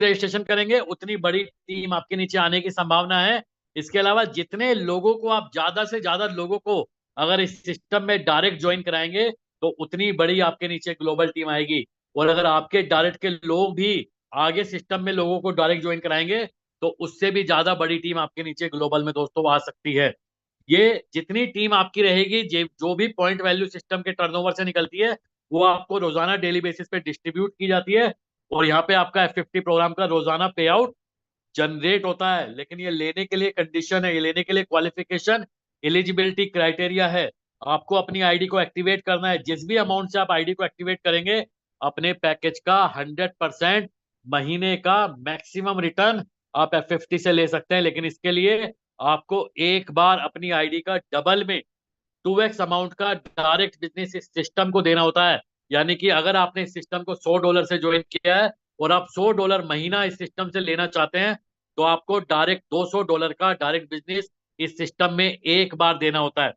Registration करेंगे उतनी बड़ी टीम आपके नीचे आने की संभावना है। इसके अलावा जितने लोगों को आप ज्यादा से ज्यादा लोगों को अगर इस सिस्टम में डायरेक्ट ज्वाइन कराएंगे तो उतनी बड़ी आपके नीचे ग्लोबल टीम आएगी। और अगर आपके डायरेक्ट के लोग भी आगे सिस्टम में लोगों को डायरेक्ट ज्वाइन कराएंगे तो उससे भी ज्यादा बड़ी टीम आपके नीचे ग्लोबल में दोस्तों आ सकती है। ये जितनी टीम आपकी रहेगी जो भी पॉइंट वैल्यू सिस्टम के टर्नओवर से निकलती है वो आपको रोजाना डेली बेसिस पे डिस्ट्रीब्यूट की जाती है। और यहाँ पे आपका F50 प्रोग्राम का रोजाना पे आउट जनरेट होता है। लेकिन ये लेने के लिए कंडीशन है, ये लेने के लिए क्वालिफिकेशन एलिजिबिलिटी क्राइटेरिया है। आपको अपनी आईडी को एक्टिवेट करना है। जिस भी अमाउंट से आप आईडी को एक्टिवेट करेंगे अपने पैकेज का 100% महीने का मैक्सिमम रिटर्न आप F50 से ले सकते हैं। लेकिन इसके लिए आपको एक बार अपनी आईडी का डबल में 2x अमाउंट का डायरेक्ट बिजनेस इस सिस्टम को देना होता है। यानी कि अगर आपने इस सिस्टम को $100 से ज्वाइन किया है और आप $100 महीना इस सिस्टम से लेना चाहते हैं तो आपको डायरेक्ट $200 का डायरेक्ट बिजनेस इस सिस्टम में एक बार देना होता है।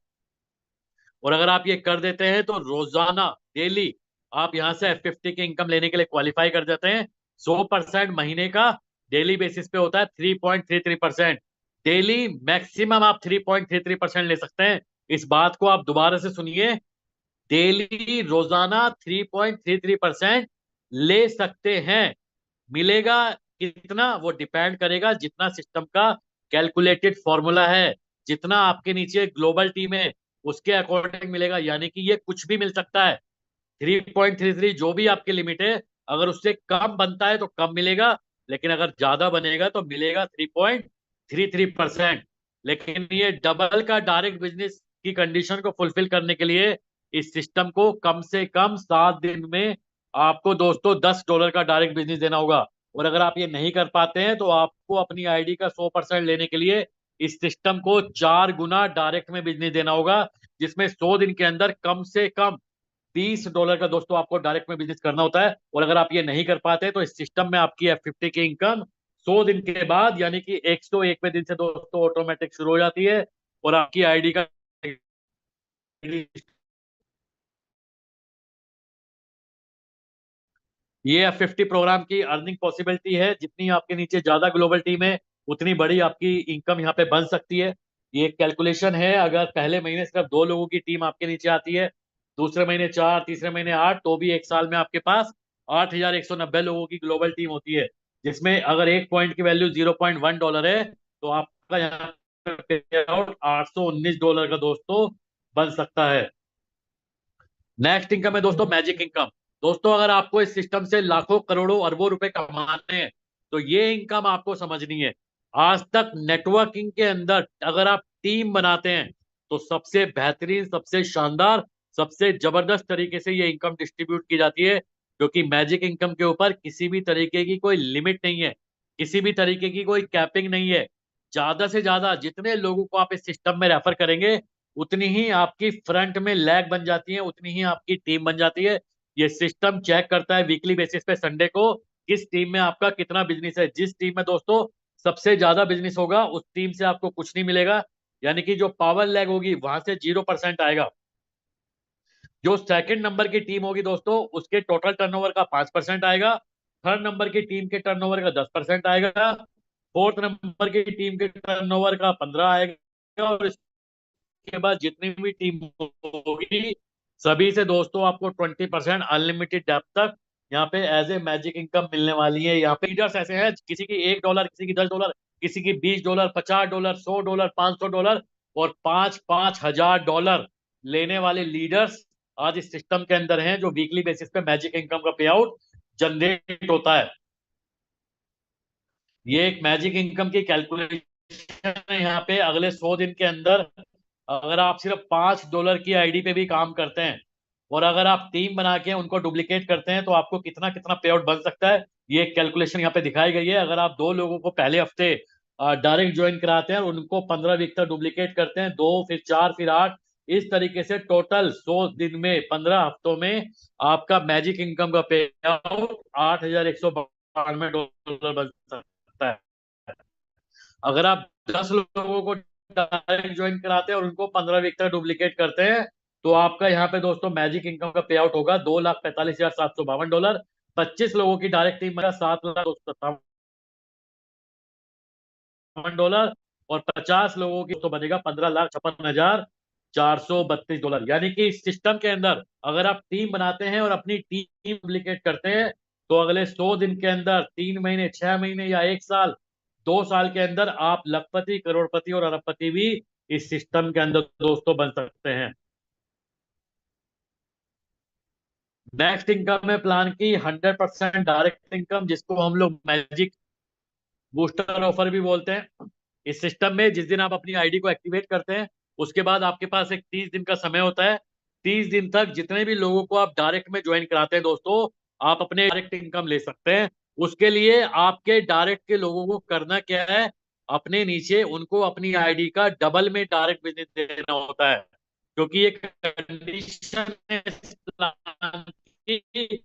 और अगर आप ये कर देते हैं तो रोजाना डेली आप यहां से F50 की इनकम लेने के लिए क्वालिफाई कर जाते हैं। 100% महीने का डेली बेसिस पे होता है 3.33%। डेली मैक्सिमम आप 3.33% ले सकते हैं। इस बात को आप दोबारा से सुनिए, डेली रोजाना 3.33% ले सकते हैं। मिलेगा कितना वो डिपेंड करेगा जितना सिस्टम का कैलकुलेटेड फॉर्मूला है, जितना आपके नीचे ग्लोबल टीम है उसके अकॉर्डिंग मिलेगा। यानी कि ये कुछ भी मिल सकता है। 3.33 जो भी आपकी लिमिट है, अगर उससे कम बनता है तो कम मिलेगा, लेकिन अगर ज्यादा बनेगा तो मिलेगा 3.33%। लेकिन ये डबल का डायरेक्ट बिजनेस की कंडीशन को फुलफिल करने के लिए इस सिस्टम को कम से कम 7 दिन में आपको दोस्तों $10 का डायरेक्ट बिजनेस देना होगा। और अगर आप ये नहीं कर पाते हैं तो आपको अपनी आईडी का 100% लेने के लिए इस सिस्टम को 4 गुना डायरेक्ट में बिजनेस देना होगा, जिसमें 100 दिन के अंदर कम से कम $20 का दोस्तों आपको डायरेक्ट में बिजनेस करना होता है। और अगर आप ये नहीं कर पाते तो इस सिस्टम में आपकी F50 की इनकम 100 दिन के बाद यानी कि 101वें दिन से दोस्तों ऑटोमेटिक शुरू हो जाती है। और आपकी आईडी का ये F50 प्रोग्राम की अर्निंग पॉसिबिलिटी है। जितनी आपके नीचे ज्यादा ग्लोबल टीम है उतनी बड़ी आपकी इनकम यहाँ पे बन सकती है। ये कैलकुलेशन है, अगर पहले महीने सिर्फ 2 लोगों की टीम आपके नीचे आती है, दूसरे महीने 4, तीसरे महीने 8, तो भी एक साल में आपके पास 8,190 लोगों की ग्लोबल टीम होती है। जिसमें अगर एक पॉइंट की वैल्यू $0.1 है तो आपका यहाँ पे आउट $819 का दोस्तों बन सकता है। नेक्स्ट इनकम है दोस्तों मैजिक इनकम। दोस्तों अगर आपको इस सिस्टम से लाखों करोड़ों अरबों रुपए कमाने हैं तो ये इनकम आपको समझनी है। आज तक नेटवर्किंग के अंदर अगर आप टीम बनाते हैं तो सबसे बेहतरीन, सबसे शानदार, सबसे जबरदस्त तरीके से ये इनकम डिस्ट्रीब्यूट की जाती है। क्योंकि मैजिक इनकम के ऊपर किसी भी तरीके की कोई लिमिट नहीं है, किसी भी तरीके की कोई कैपिंग नहीं है। ज्यादा से ज्यादा जितने लोगों को आप इस सिस्टम में रेफर करेंगे उतनी ही आपकी फ्रंट में लैग बन जाती है, उतनी ही आपकी टीम बन जाती है। ये सिस्टम चेक करता है वीकली बेसिस पे संडे को किस टीम में आपका कितना बिजनेस है। जिस टीम में दोस्तों सबसे ज्यादा बिजनेस होगा उस टीम से आपको कुछ नहीं मिलेगा, यानी कि जो पावर लैग होगी वहां से 0% आएगा। जो सेकंड नंबर की टीम होगी दोस्तों उसके टोटल टर्नओवर का 5% आएगा। थर्ड नंबर की टीम के टर्नओवर का 10% आएगा। फोर्थ नंबर की टीम के टर्नओवर का 15 आएगा। और के बाद जितनी भी टीम होगी सभी से दोस्तों आपको 20% अनलिमिटेड डेप्थ तक यहाँ पे एज ए मैजिक इनकम मिलने वाली है। यहाँ पे लीडर्स ऐसे हैं, किसी की $1, किसी की $10, किसी की $20, $50, $100, $500 और 5-5 हजार डॉलर लेने वाले लीडर्स आज इस सिस्टम के अंदर हैं, जो वीकली बेसिस पे मैजिक इनकम का पे आउट जनरेट होता है। ये एक मैजिक इनकम की कैलकुलेशन है। यहाँ पे अगले 100 दिन के अंदर अगर आप सिर्फ $5 की आईडी पे भी काम करते हैं और अगर आप टीम बना के उनको डुप्लीकेट करते हैं तो आपको कितना कितना पे आउट बन सकता है, ये कैलकुलेशन यहाँ पे दिखाई गई है। अगर आप 2 लोगों को पहले हफ्ते डायरेक्ट ज्वाइन कराते हैं और उनको 15 वीक तक डुप्लीकेट करते हैं, 2 फिर 4 फिर 8, इस तरीके से टोटल 100 दिन में 15 हफ्तों में आपका मैजिक इनकम का पे आउट $8,192 बन सकता है। अगर आप 10 लोगों को डायरेक्ट ज्वाइन कराते हैं और उनको 15 वीक तक डुप्लीकेट करते हैं तो आपका यहाँ पे दोस्तों मैजिक इनकम का पे आउट होगा $2,45,752। 25 लोगों की डायरेक्ट टीम में 7,257 $56 और 50 लोगों की तो बनेगा $15,56,432। यानी कि इस सिस्टम के अंदर अगर आप टीम बनाते हैं और अपनी टीम डुप्लीकेट करते हैं तो अगले 100 दिन के अंदर, 3 महीने, 6 महीने या 1 साल, 2 साल के अंदर आप लखपति, करोड़पति और अरबपति भी इस सिस्टम के अंदर दोस्तों बन सकते हैं। नेक्स्ट इनकम है प्लान की 100% डायरेक्ट इनकम, जिसको हम लोग मैजिक बूस्टर ऑफर भी बोलते हैं। इस सिस्टम में जिस दिन आप अपनी आईडी को एक्टिवेट करते हैं उसके बाद आपके पास एक 30 दिन का समय होता है। 30 दिन तक जितने भी लोगों को आप डायरेक्ट में ज्वाइन कराते हैं दोस्तों, आप अपने डायरेक्ट इनकम ले सकते हैं। उसके लिए आपके डायरेक्ट के लोगों को करना क्या है, अपने नीचे उनको अपनी आईडी का डबल में डायरेक्ट बिजनेस देना होता है, क्योंकि एक कंडीशन है इस प्लान की,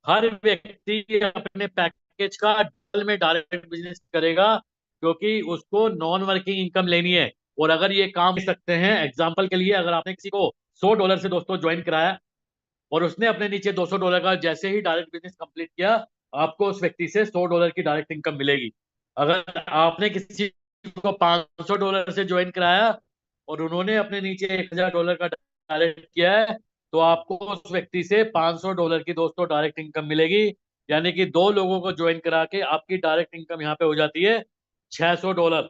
हर व्यक्ति अपने पैकेज का डबल में डायरेक्ट बिजनेस करेगा, क्योंकि उसको नॉन वर्किंग इनकम लेनी है। और अगर ये काम कर सकते हैं, एग्जांपल के लिए अगर आपने किसी को $100 से दोस्तों ज्वाइन कराया और उसने अपने नीचे $200 का जैसे ही डायरेक्ट बिजनेस कंप्लीट किया, आपको उस व्यक्ति से $100 की डायरेक्ट इनकम मिलेगी। अगर आपने किसी को $500 से ज्वाइन कराया और उन्होंने अपने नीचे $1,000 का डायरेक्ट किया है, तो आपको उस व्यक्ति से $500 की दोस्तों डायरेक्ट इनकम मिलेगी। यानी कि 2 लोगों को ज्वाइन करा के आपकी डायरेक्ट इनकम यहाँ पे हो जाती है $600।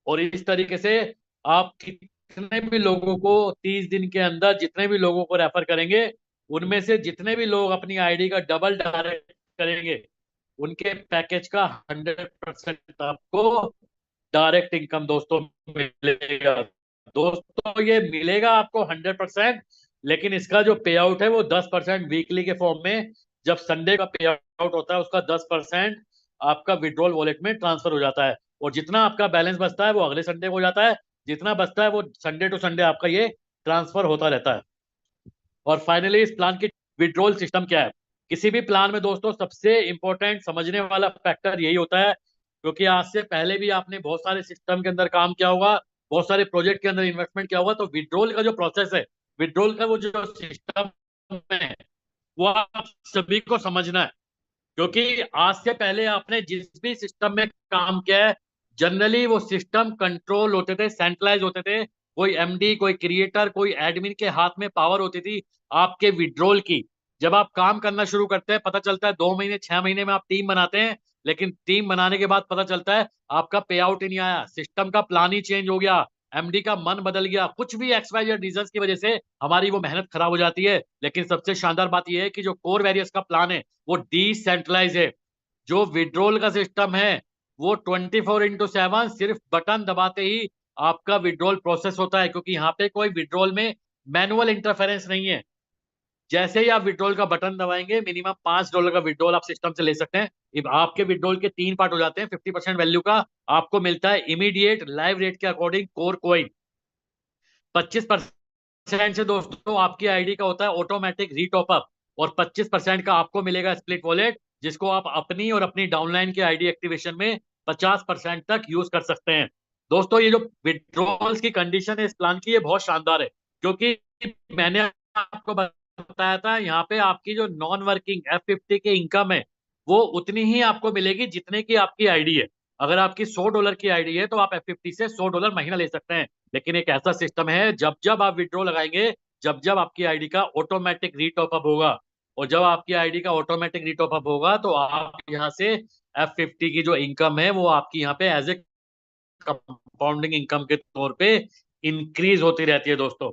और इस तरीके से आप कितने भी लोगों को 30 दिन के अंदर जितने भी लोगों को रेफर करेंगे, उनमें से जितने भी लोग अपनी आईडी का डबल डायरेक्ट करेंगे, उनके पैकेज का 100% आपको डायरेक्ट इनकम दोस्तों मिलेगा। दोस्तों ये मिलेगा आपको 100%, लेकिन इसका जो पे आउट है वो 10% वीकली के फॉर्म में, जब संडे का पे आउट होता है उसका 10% आपका विड्रॉल वॉलेट में ट्रांसफर हो जाता है। और जितना आपका बैलेंस बचता है वो अगले संडे को हो जाता है, जितना बचता है वो संडे टू संडे आपका ये ट्रांसफर होता रहता है। और फाइनली इस प्लान की विड्रॉल सिस्टम क्या है। किसी भी प्लान में दोस्तों सबसे इंपॉर्टेंट समझने वाला फैक्टर यही होता है, क्योंकि आज से पहले भी आपने बहुत सारे सिस्टम के अंदर काम किया होगा, बहुत सारे प्रोजेक्ट के अंदर इन्वेस्टमेंट किया होगा, तो विड्रॉल का जो प्रोसेस है, विड्रॉल का वो जो सिस्टम है, वो आप सभी को समझना है। क्योंकि आज से पहले आपने जिस भी सिस्टम में काम किया है, जनरली वो सिस्टम कंट्रोल होते थे, सेंट्रलाइज होते थे। कोई एमडी, कोई क्रिएटर, कोई एडमिन के हाथ में पावर होती थी आपके विड्रॉल की। जब आप काम करना शुरू करते हैं, पता चलता है 2 महीने, 6 महीने में आप टीम बनाते हैं, लेकिन टीम बनाने के बाद पता चलता है आपका पे आउट ही नहीं आया, सिस्टम का प्लान ही चेंज हो गया, एमडी का मन बदल गया, कुछ भी XYZ रीजन की वजह से हमारी वो मेहनत खराब हो जाती है। लेकिन सबसे शानदार बात यह है कि जो कोर वेरियस का प्लान है वो डिसेंट्रलाइज है। जो विड्रॉल का सिस्टम है वो 24/7 सिर्फ बटन दबाते ही आपका विड्रॉल प्रोसेस होता है, क्योंकि यहाँ पे कोई विड्रॉल में मैनुअल इंटरफेरेंस नहीं है। जैसे ही आप विड्रॉल का बटन दबाएंगे, मिनिमम $5 का विड्रॉल आप सिस्टम से ले सकते हैं। अब आपके विड्रॉल के 3 पार्ट हो जाते हैं। 50% वैल्यू का आपको मिलता है इमीडिएट लाइव रेट के अकॉर्डिंग कोर कोइन। 25% से दोस्तों आपकी आईडी का होता है ऑटोमेटिक रीटॉपअप, और 25% का आपको मिलेगा स्प्लिट वॉलेट, जिसको आप अपनी और अपनी डाउनलाइन की आईडी एक्टिवेशन में 50% तक यूज कर सकते हैं। दोस्तों ये जो विड्रॉल्स की कंडीशन है इस प्लान की, ये बहुत शानदार है, क्योंकि मैंने आपको बताया था यहाँ पे आपकी जो नॉन वर्किंग F50 की इनकम है वो उतनी ही आपको मिलेगी जितने की आपकी आईडी है। अगर आपकी $100 की आईडी है तो आप F50 से $100 महीना ले सकते हैं। लेकिन एक ऐसा सिस्टम है, जब जब आप विड्रॉ लगाएंगे, जब जब आपकी आईडी का ऑटोमेटिक रीटॉपअप होगा, और जब आपकी आईडी का ऑटोमेटिक रीटॉपअप होगा तो आप यहाँ से F50 की जो इनकम है वो आपकी यहाँ पे एज ए कंपाउंडिंग इनकम के तौर पे इंक्रीज होती रहती है दोस्तों।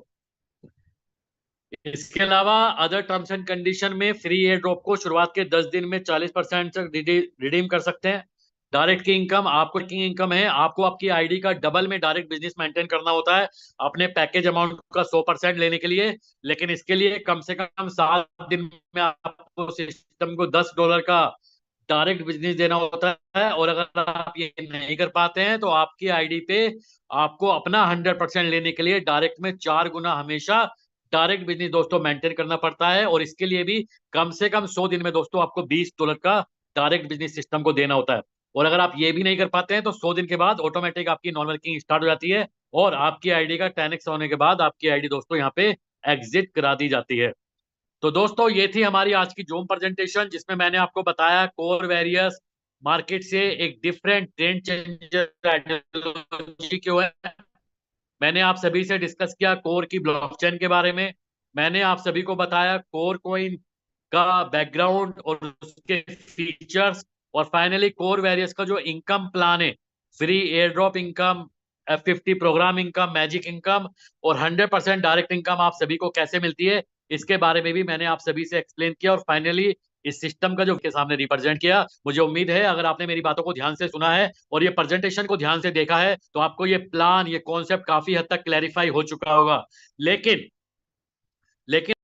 इसके अलावा अदर टर्म्स एंड कंडीशन में फ्री एयर ड्रॉप को शुरुआत के 10 दिन में 40% तक रिडीम कर सकते हैं। डायरेक्ट की इनकम, आपको की इनकम है, आपको आपकी आईडी का डबल में डायरेक्ट बिजनेस मेंटेन करना होता है अपने पैकेज अमाउंट का 100% लेने के लिए। लेकिन इसके लिए कम से कम 7 दिन में आपको सिस्टम को $10 का डायरेक्ट बिजनेस देना होता है। और अगर आप ये नहीं कर पाते हैं तो आपकी आईडी पे आपको अपना 100% लेने के लिए डायरेक्ट में 4 गुना हमेशा डायरेक्ट बिजनेस दोस्तों मेंटेन करना पड़ता है। और इसके लिए भी कम से कम 100 दिन में दोस्तों आपको $20 का डायरेक्ट बिजनेस सिस्टम को देना होता है। और अगर आप ये भी नहीं कर पाते हैं तो 100 दिन के बाद ऑटोमेटिक आपकी नॉन वर्किंग स्टार्ट हो जाती है, और आपकी आईडी का 10x होने के बाद आपकी आईडी दोस्तों यहाँ पे एग्जिट करा दी जाती है। तो दोस्तों ये थी हमारी आज की जूम प्रेजेंटेशन, जिसमें मैंने आपको बताया कोर वेरियस, मार्केट से एक डिफरेंट ट्रेंड चेंजर आइडियोलॉजी क्यों है। मैंने आप सभी से डिस्कस किया कोर की ब्लॉकचेन के बारे में। मैंने आप सभी को बताया कोर कोइन का बैकग्राउंड और उसके फीचर्स। और फाइनली कोर वेरियस का जो इनकम प्लान है, free air drop income, F50 program income, magic income और 100% डायरेक्ट इनकम आप सभी को कैसे मिलती है, इसके बारे में भी मैंने आप सभी से एक्सप्लेन किया। और फाइनली इस सिस्टम का जो के सामने रिप्रेजेंट किया। मुझे उम्मीद है अगर आपने मेरी बातों को ध्यान से सुना है और ये प्रेजेंटेशन को ध्यान से देखा है तो आपको ये प्लान, ये कॉन्सेप्ट काफी हद तक क्लैरिफाई हो चुका होगा। लेकिन लेकिन